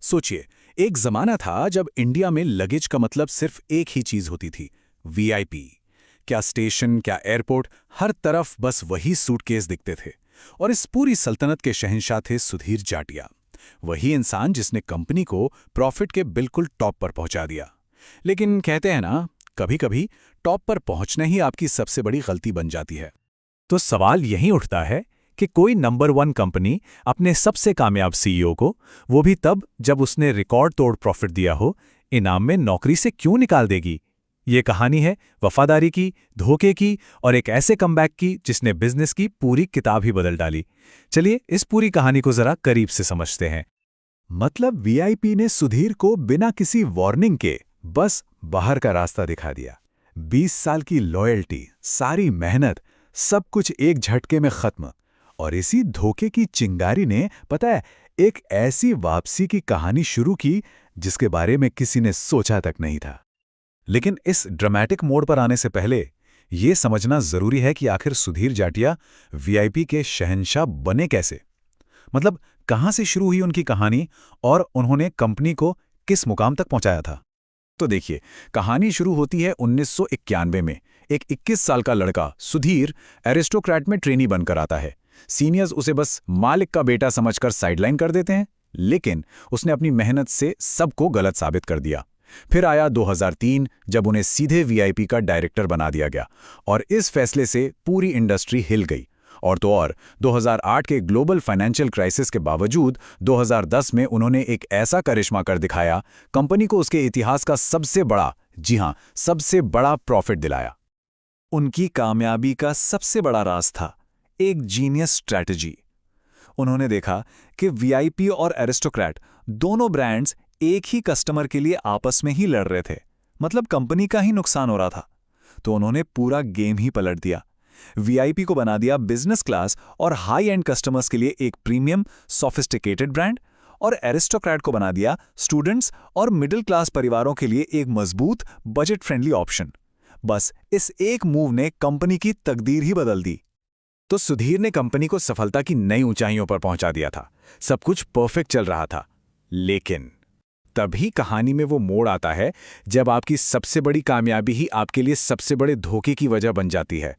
सोचिए, एक जमाना था जब इंडिया में लगेज का मतलब सिर्फ एक ही चीज होती थी, वीआईपी। क्या स्टेशन, क्या एयरपोर्ट, हर तरफ बस वही सूटकेस दिखते थे। और इस पूरी सल्तनत के शहंशाह थे सुधीर जाटिया, वही इंसान जिसने कंपनी को प्रॉफिट के बिल्कुल टॉप पर पहुंचा दिया। लेकिन कहते हैं ना, कभी-कभी टॉप पर पहुंचना ही आपकी सबसे बड़ी गलती बन जाती है। तो सवाल यही उठता है कि कोई नंबर 1 कंपनी अपने सबसे कामयाब सीईओ को, वो भी तब जब उसने रिकॉर्ड तोड़ प्रॉफिट दिया हो, इनाम में नौकरी से क्यों निकाल देगी? ये कहानी है वफादारी की, धोखे की और एक ऐसे कमबैक की जिसने बिजनेस की पूरी किताब ही बदल डाली। चलिए इस पूरी कहानी को जरा करीब से समझते हैं। मतलब वीआईपी ने सुधीर को बिना किसी वार्निंग के बस बाहर का रास्ता दिखा दिया। 20 साल की लॉयल्टी, सारी मेहनत, सब कुछ एक झटके में खत्म। और इसी धोखे की चिंगारी ने, पता है, एक ऐसी वापसी की कहानी शुरू की जिसके बारे में किसी ने सोचा तक नहीं था। लेकिन इस ड्रामेटिक मोड़ पर आने से पहले ये समझना जरूरी है कि आखिर सुधीर जाटिया वीआईपी के शहंशाह बने कैसे। मतलब कहां से शुरू हुई उनकी कहानी और उन्होंने कंपनी को किस मुकाम तक पहुंचाया था। तो देखिए, कहानी शुरू होती है 1991 में। एक 21 साल का लड़का सुधीर एरिस्टोक्रेट में ट्रेनी बनकर आता है। सीनियर्स उसे बस मालिक का बेटा समझकर साइडलाइन कर देते हैं, लेकिन उसने अपनी मेहनत से सबको गलत साबित कर दिया। फिर आया 2003, जब उन्हें सीधे वीआईपी का डायरेक्टर बना दिया गया, और इस फैसले से पूरी इंडस्ट्री हिल गई। और तो और 2008 के ग्लोबल फाइनेंशियल क्राइसिस के बावजूद 2010 में उन्होंने एक ऐसा करिश्मा कर दिखाया, कंपनी को उसके इतिहास का सबसे बड़ा, जी हां, सबसे बड़ा प्रॉफिट दिलाया। उनकी कामयाबी का सबसे बड़ा राज था एक जीनियस स्ट्रैटेजी। उन्होंने देखा कि वीआईपी और एरिस्टोक्रेट दोनों ब्रांड्स एक ही कस्टमर के लिए आपस में ही लड़ रहे थे, मतलब कंपनी का ही नुकसान हो रहा था। तो उन्होंने पूरा गेम ही पलट दिया। वीआईपी को बना दिया बिजनेस क्लास और हाई एंड कस्टमर्स के लिए एक प्रीमियम सोफिस्टिकेटेड ब्रांड, और एरिस्टोक्रेट को बना दिया स्टूडेंट्स और मिडिल क्लास परिवारों के लिए एक मजबूत बजट फ्रेंडली ऑप्शन। बस इस एक मूव ने कंपनी की तकदीर ही बदल दी। तो सुधीर ने कंपनी को सफलता की नई ऊंचाइयों पर पहुंचा दिया था। सब कुछ परफेक्ट चल रहा था। लेकिन तभी कहानी में वो मोड़ आता है जब आपकी सबसे बड़ी कामयाबी ही आपके लिए सबसे बड़े धोखे की वजह बन जाती है।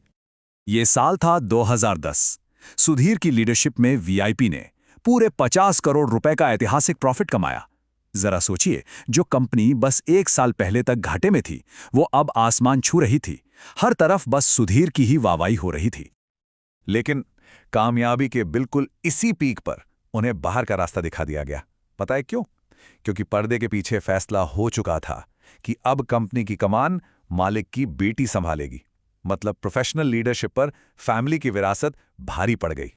ये साल था 2010। सुधीर की लीडरशिप में वीआईपी ने पूरे 50 करोड़ रुपए का ऐतिहासिक प्रॉफिट कमाया। जरा सोचिए, जो कंपनी बस 1 साल पहले तक घाटे में थी, वो अब आसमान छू रही थी। हर तरफ बस सुधीर की ही वाहवाही हो रही थी। लेकिन कामयाबी के बिल्कुल इसी पीक पर उन्हें बाहर का रास्ता दिखा दिया गया। पता है क्यों? क्योंकि पर्दे के पीछे फैसला हो चुका था कि अब कंपनी की कमान मालिक की बेटी संभालेगी। मतलब प्रोफेशनल लीडरशिप पर फैमिली की विरासत भारी पड़ गई।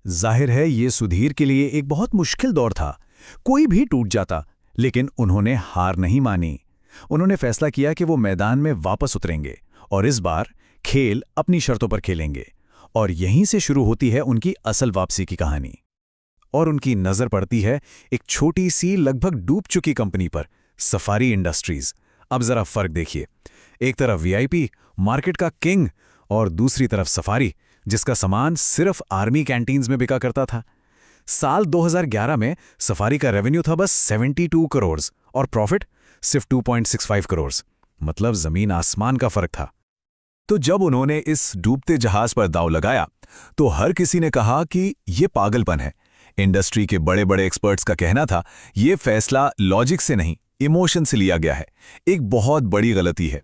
जाहिर है ये सुधीर के लिए एक बहुत मुश्किल दौर था। कोई भी टूट जाता, लेकिन उन्होंने हार नहीं मानी। उन्होंने फैसला किया कि वो मैदान में वापस उतरेंगे और इस बार खेल अपनी शर्तों पर खेलेंगे। और यहीं से शुरू होती है उनकी असल वापसी की कहानी। और उनकी नजर पड़ती है एक छोटी सी, लगभग डूब चुकी कंपनी पर, सफारी इंडस्ट्रीज। अब जरा फर्क देखिए, एक तरफ वीआईपी, मार्केट का किंग, और दूसरी तरफ सफारी, जिसका सामान सिर्फ आर्मी कैंटीन्स में बिका करता था। साल 2011 में सफारी का रेवेन्यू था बस 72 करोड़ और प्रॉफिट सिर्फ 2.65 करोड़। मतलब जमीन आसमान का फर्क था। तो जब उन्होंने इस डूबते जहाज पर दांव लगाया, तो हर किसी ने कहा कि ये पागलपन है। इंडस्ट्री के बड़े बड़े एक्सपर्ट्स का कहना था, ये फैसला लॉजिक से नहीं, इमोशन से लिया गया है। एक बहुत बड़ी गलती है।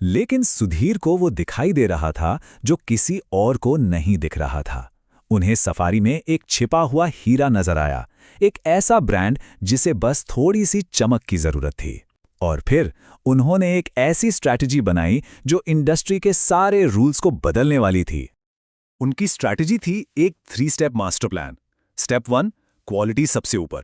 लेकिन सुधीर को वो दिखाई दे रहा था जो किसी और को नहीं दिख रहा था। उन्हें सफारी में एक छिपा हुआ हीरा नजर आया, एक ऐसा ब्रांड जिसे बस थोड़ी सी चमक की जरूरत थी। और फिर उन्होंने एक ऐसी स्ट्रैटेजी बनाई जो इंडस्ट्री के सारे रूल्स को बदलने वाली थी। उनकी स्ट्रैटेजी थी एक 3 step master plan. Step 1, quality सबसे ऊपर।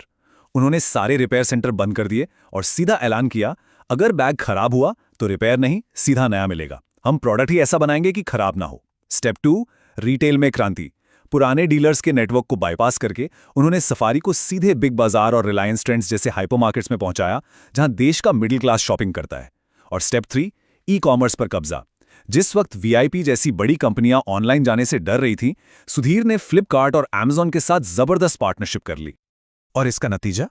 उन्होंने सारे रिपेयर सेंटर बंद कर दिए और सीधा ऐलान किया, अगर बैग खराब हुआ तो रिपेयर नहीं, सीधा नया मिलेगा। हम प्रोडक्ट ही ऐसा बनाएंगे कि खराब ना हो। स्टेप 2, रिटेल में क्रांति। पुराने डीलर्स के नेटवर्क को बाईपास करके उन्होंने सफारी को सीधे बिग बाजार और रिलायंस ट्रेंड्स जैसे हाइपरमार्केट्स में पहुंचाया, जहां देश का मिडिल क्लास शॉपिंग करता है। और स्टेप 3, ई कॉमर्स पर कब्जा। जिस वक्त वीआईपी जैसी बड़ी कंपनियां ऑनलाइन जाने से डर रही थीं, सुधीर ने फ्लिपकार्ट और अमेज़न के साथ जबरदस्त पार्टनरशिप कर ली। और इसका नतीजा?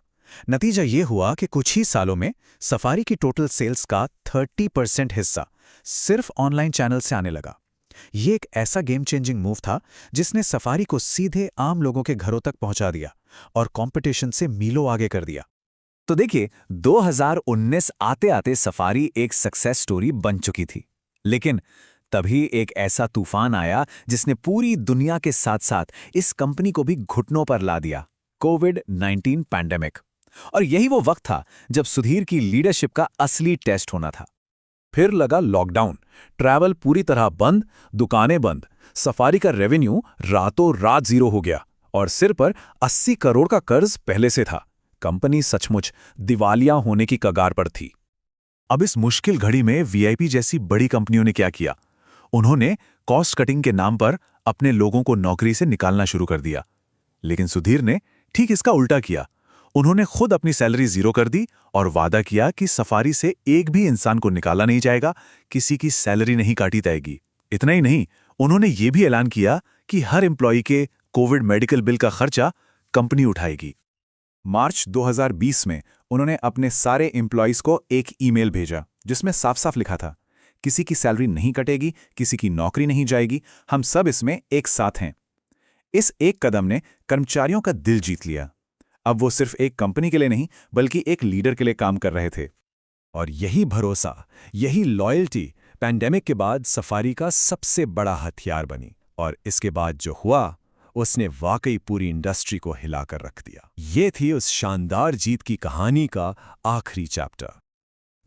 नतीजा ये हुआ कि कुछ ही सालों में सफारी की टोटल सेल्स का 30% हिस्सा सिर्फ ऑनलाइन चैनल से आने लगा। ये एक ऐसा गेम चेंजिंग मूव था जिसने सफारी को सीधे आम लोगों के घरों तक पहुंचा दिया और कंपटीशन से मीलों आगे कर दिया। तो देखिए, 2019 आते आते सफारी एक सक्सेस स्टोरी बन चुकी थी। लेकिन तभी एक ऐसा तूफान आया जिसने पूरी दुनिया के साथ साथ इस कंपनी को भी घुटनों पर ला दिया, कोविड-19 पैंडेमिक। और यही वो वक्त था जब सुधीर की लीडरशिप का असली टेस्ट होना था। फिर लगा लॉकडाउन, ट्रैवल पूरी तरह बंद, दुकानें बंद, सफारी का रेवेन्यू रातों रात जीरो हो गया और सिर पर 80 करोड़ का कर्ज पहले से था। कंपनी सचमुच दिवालिया होने की कगार पर थी। अब इस मुश्किल घड़ी में वीआईपी जैसी बड़ी कंपनियों ने क्या किया? उन्होंने कॉस्ट कटिंग के नाम पर अपने लोगों को नौकरी से निकालना शुरू कर दिया। लेकिन सुधीर ने ठीक इसका उल्टा किया। उन्होंने खुद अपनी सैलरी जीरो कर दी और वादा किया कि सफारी से एक भी इंसान को निकाला नहीं जाएगा, किसी की सैलरी नहीं काटी जाएगी। इतना ही नहीं, उन्होंने ये भी ऐलान किया कि हर एम्प्लॉई के कोविड मेडिकल बिल का खर्चा कंपनी उठाएगी। मार्च 2020 में उन्होंने अपने सारे एम्प्लॉइज को एक ईमेल भेजा जिसमें साफ साफ लिखा था, किसी की सैलरी नहीं कटेगी, किसी की नौकरी नहीं जाएगी, हम सब इसमें एक साथ हैं। इस एक कदम ने कर्मचारियों का दिल जीत लिया। अब वो सिर्फ एक कंपनी के लिए नहीं बल्कि एक लीडर के लिए काम कर रहे थे। और यही भरोसा, यही लॉयल्टी पैंडेमिक के बाद सफारी का सबसे बड़ा हथियार बनी। और इसके बाद जो हुआ उसने वाकई पूरी इंडस्ट्री को हिलाकर रख दिया। ये थी उस शानदार जीत की कहानी का आखिरी चैप्टर।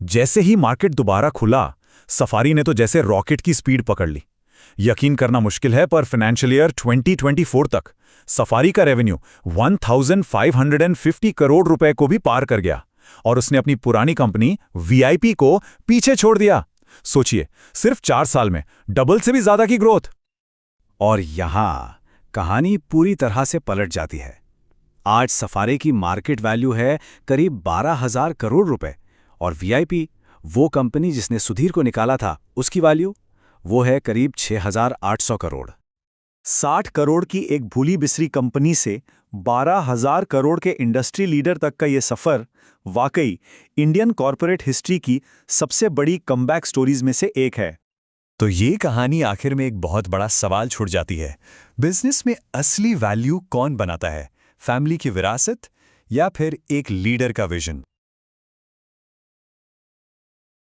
जैसे ही मार्केट दोबारा खुला, सफारी ने तो जैसे रॉकेट की स्पीड पकड़ ली। यकीन करना मुश्किल है पर फाइनेंशियल ईयर 2024 तक सफारी का रेवेन्यू 1550 करोड़ रुपए को भी पार कर गया और उसने अपनी पुरानी कंपनी वीआईपी को पीछे छोड़ दिया। सोचिए, सिर्फ 4 साल में डबल से भी ज्यादा की ग्रोथ। और यहां कहानी पूरी तरह से पलट जाती है। आज सफारी की मार्केट वैल्यू है करीब 12,000 करोड़ रुपए और वीआईपी, वो कंपनी जिसने सुधीर को निकाला था, उसकी वैल्यू वो है करीब 6,800 करोड़। 60 करोड़ की एक भूली बिसरी कंपनी से 12,000 करोड़ के इंडस्ट्री लीडर तक का ये सफर वाकई इंडियन कॉर्पोरेट हिस्ट्री की सबसे बड़ी कमबैक स्टोरीज में से एक है। तो ये कहानी आखिर में एक बहुत बड़ा सवाल छुड़ जाती है। बिजनेस में असली वैल्यू कौन बनाता है? फैमिली की विरासत या फिर एक लीडर का विजन?